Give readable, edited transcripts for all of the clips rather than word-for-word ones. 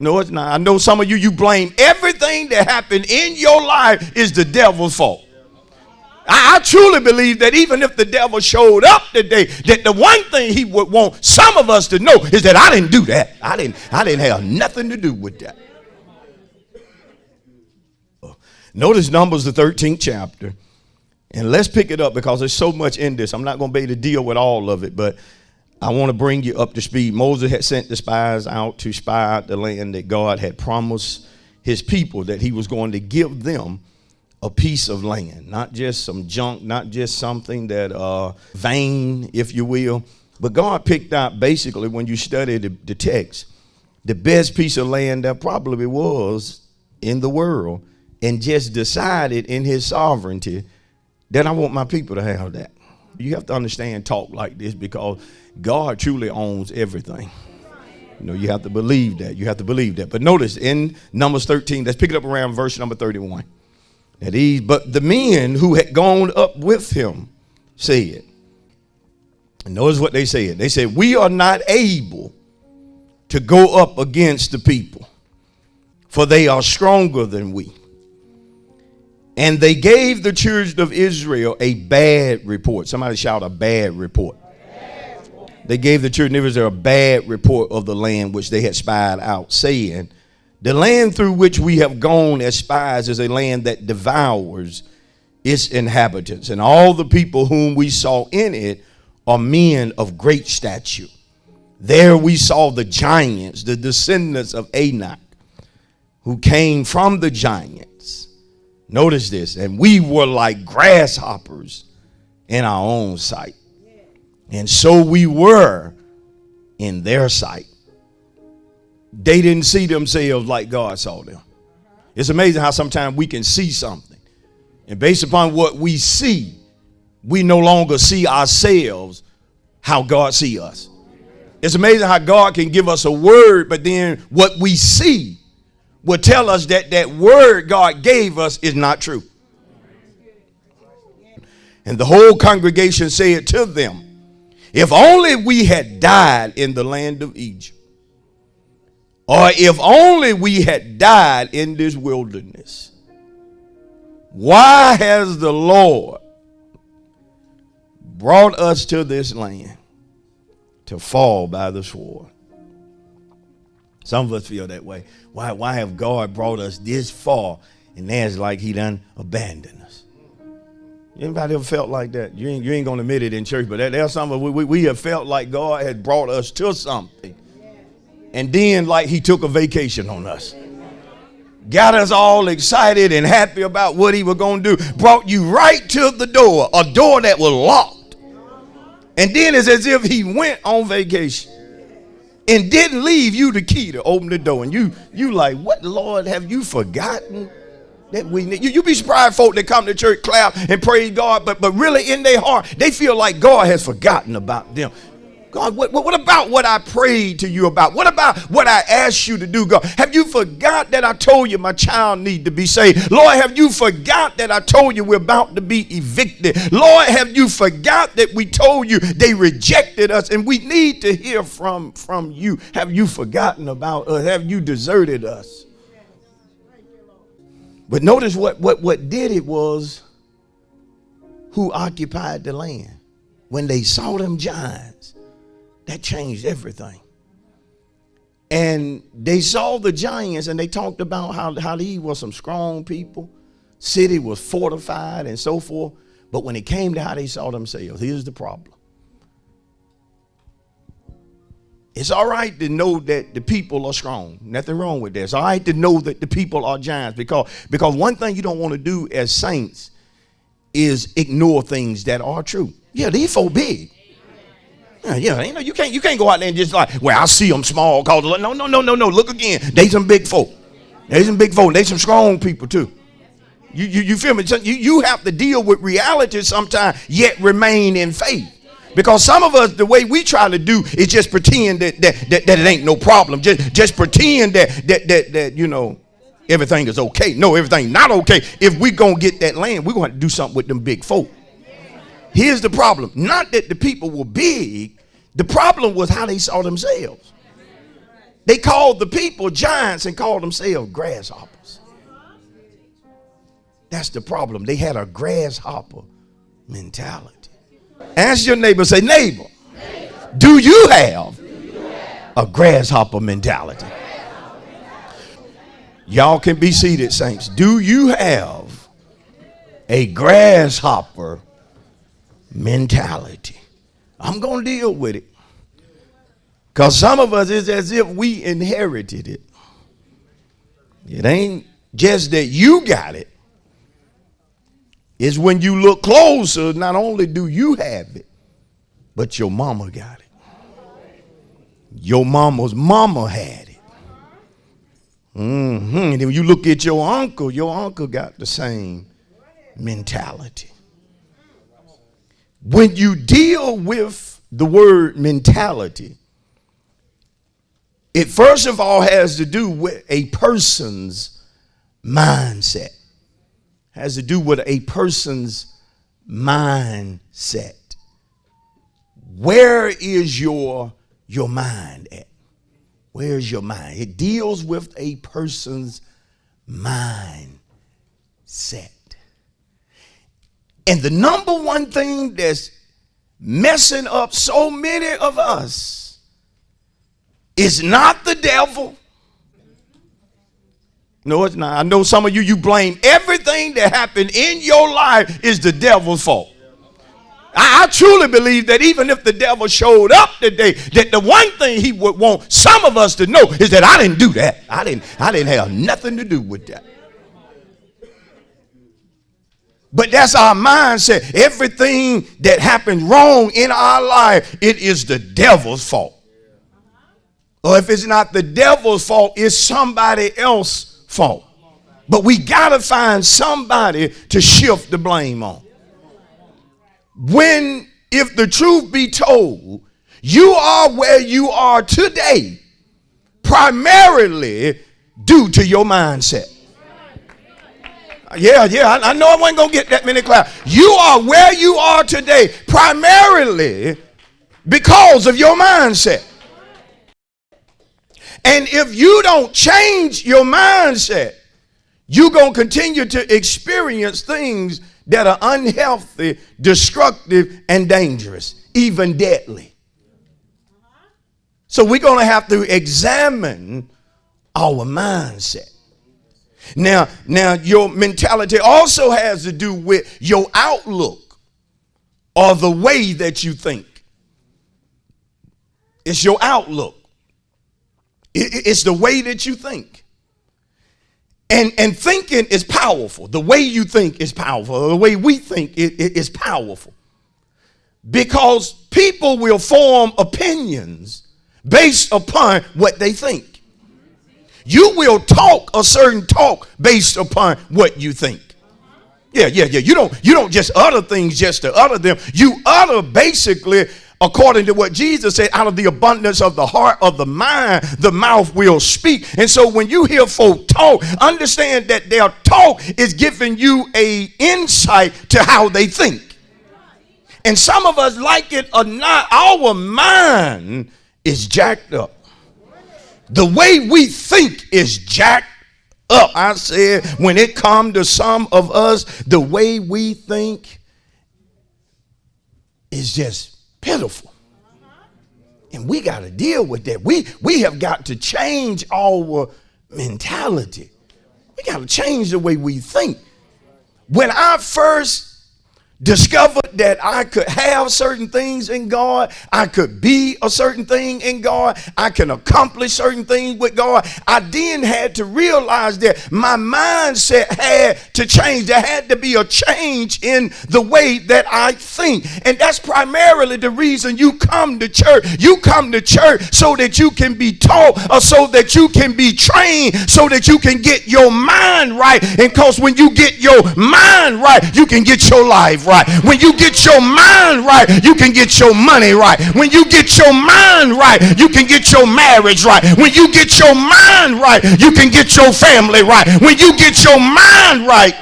No, it's not. I know some of you blame everything that happened in your life is the devil's fault. I truly believe that even if the devil showed up today, that the one thing he would want some of us to know is that I didn't do that. I didn't have nothing to do with that. Notice Numbers, the 13th chapter. And let's pick it up because there's so much in this. I'm not going to be able to deal with all of it, but I want to bring you up to speed. Moses had sent the spies out to spy out the land that God had promised his people, that he was going to give them a piece of land, not just some junk, not just something that vain, if you will. But God picked out, basically, when you study the text, the best piece of land there probably was in the world, and just decided in his sovereignty that I want my people to have that. You have to understand talk like this because God truly owns everything. You know, you have to believe that. You have to believe that. But notice in Numbers 13, let's pick it up around verse number 31. But the men who had gone up with him said, and notice what they said. They said, we are not able to go up against the people, for they are stronger than we. And they gave the children of Israel a bad report. Somebody shout a bad report. They gave the children of Israel a bad report of the land which they had spied out, saying, the land through which we have gone as spies is a land that devours its inhabitants, and all the people whom we saw in it are men of great stature. There we saw the giants, the descendants of Anak, who came from the giants. Notice this, and we were like grasshoppers in our own sight, and so we were in their sight. They didn't see themselves like God saw them. It's amazing how sometimes we can see something, and based upon what we see, we no longer see ourselves how God sees us. It's amazing how God can give us a word, but then what we see will tell us that that word God gave us is not true. And the whole congregation said to them, if only we had died in the land of Egypt, or if only we had died in this wilderness. Why has the Lord brought us to this land to fall by the sword? Some of us feel that way. Why have God brought us this far, and that's like he done abandoned us? Anybody ever felt like that? You ain't going to admit it in church, but there's some of we have felt like God had brought us to something, and then like he took a vacation on us. Got us all excited and happy about what he was going to do. Brought you right to the door, a door that was locked. And then it's as if he went on vacation and didn't leave you the key to open the door. And you like, what, Lord, have you forgotten that we need? You be surprised folk that come to church, clap and praise God, but really in their heart, they feel like God has forgotten about them. God, what about what I prayed to you about? What about what I asked you to do, God? Have you forgot that I told you my child need to be saved? Lord, have you forgot that I told you we're about to be evicted? Lord, have you forgot that we told you they rejected us and we need to hear from you? Have you forgotten about us? Have you deserted us? But notice what did it was who occupied the land. When they saw them giants, that changed everything. And they saw the giants and they talked about how these were some strong people. City was fortified and so forth. But when it came to how they saw themselves, here's the problem. It's all right to know that the people are strong. Nothing wrong with that. It's all right to know that the people are giants because one thing you don't want to do as saints is ignore things that are true. Yeah, these folk big. Yeah, you can't go out there and just like, well, I see them small. No. Look again. They some big folk. They some big folk. They some strong people too. You feel me? You have to deal with reality sometimes, yet remain in faith. Because some of us, the way we try to do is just pretend that it ain't no problem. Just pretend that you know everything is okay. No, everything not okay. If we gonna get that land, we're gonna have to do something with them big folk. Here's the problem. Not that the people were big. The problem was how they saw themselves. They called the people giants and called themselves grasshoppers. That's the problem. They had a grasshopper mentality. Ask your neighbor, say, neighbor, do you have a grasshopper mentality? Y'all can be seated, saints. Do you have a grasshopper mentality? I'm going to deal with it. Because some of us, it's as if we inherited it. It ain't just that you got it. It's when you look closer, not only do you have it, but your mama got it. Your mama's mama had it. And then when you look at your uncle got the same mentality. When you deal with the word mentality, it first of all has to do with a person's mindset. Has to do with a person's mindset. Where is your mind at? Where is your mind? It deals with a person's mindset. And the number one thing that's messing up so many of us is not the devil. No, it's not. I know some of you blame everything that happened in your life is the devil's fault. I truly believe that even if the devil showed up today, that the one thing he would want some of us to know is that I didn't do that. I didn't have nothing to do with that. But that's our mindset. Everything that happened wrong in our life, it is the devil's fault. Or if it's not the devil's fault, it's somebody else's fault. But we got to find somebody to shift the blame on. If the truth be told, you are where you are today primarily due to your mindset. Yeah, I know I wasn't going to get that many claps. You are where you are today primarily because of your mindset. And if you don't change your mindset, you're going to continue to experience things that are unhealthy, destructive, and dangerous, even deadly. So we're going to have to examine our mindset. Now, your mentality also has to do with your outlook or the way that you think. It's your outlook. It's the way that you think. And thinking is powerful. The way you think is powerful. The way we think is powerful. Because people will form opinions based upon what they think. You will talk a certain talk based upon what you think. Yeah. You don't just utter things just to utter them. You utter basically according to what Jesus said, out of the abundance of the heart of the mind, the mouth will speak. And so when you hear folk talk, understand that their talk is giving you an insight to how they think. And some of us, like it or not, our mind is jacked up. The way we think is jacked up. I said, when it comes to some of us, the way we think is just pitiful. And we got to deal with that. We have got to change our mentality. We got to change the way we think. When I first discovered that I could have certain things in God, I could be a certain thing in God, I can accomplish certain things with God, I then had to realize that my mindset had to change. There had to be a change in the way that I think. And that's primarily the reason you come to church. You come to church so that you can be taught, or so that you can be trained, so that you can get your mind right. And because when you get your mind right, you can get your life right. When you get your mind right, you can get your money right. When you get your mind right, you can get your marriage right. When you get your mind right, you can get your family right. When you get your mind right,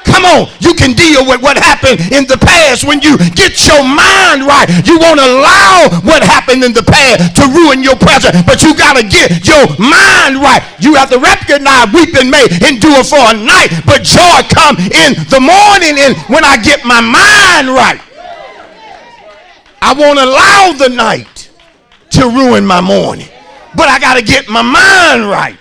come Come on, you can deal with what happened in the past when you get your mind right. You won't allow what happened in the past to ruin your present, but you got to get your mind right. You have to recognize weeping may endure for a night, but joy come in the morning. And when I get my mind right, I won't allow the night to ruin my morning, but I got to get my mind right.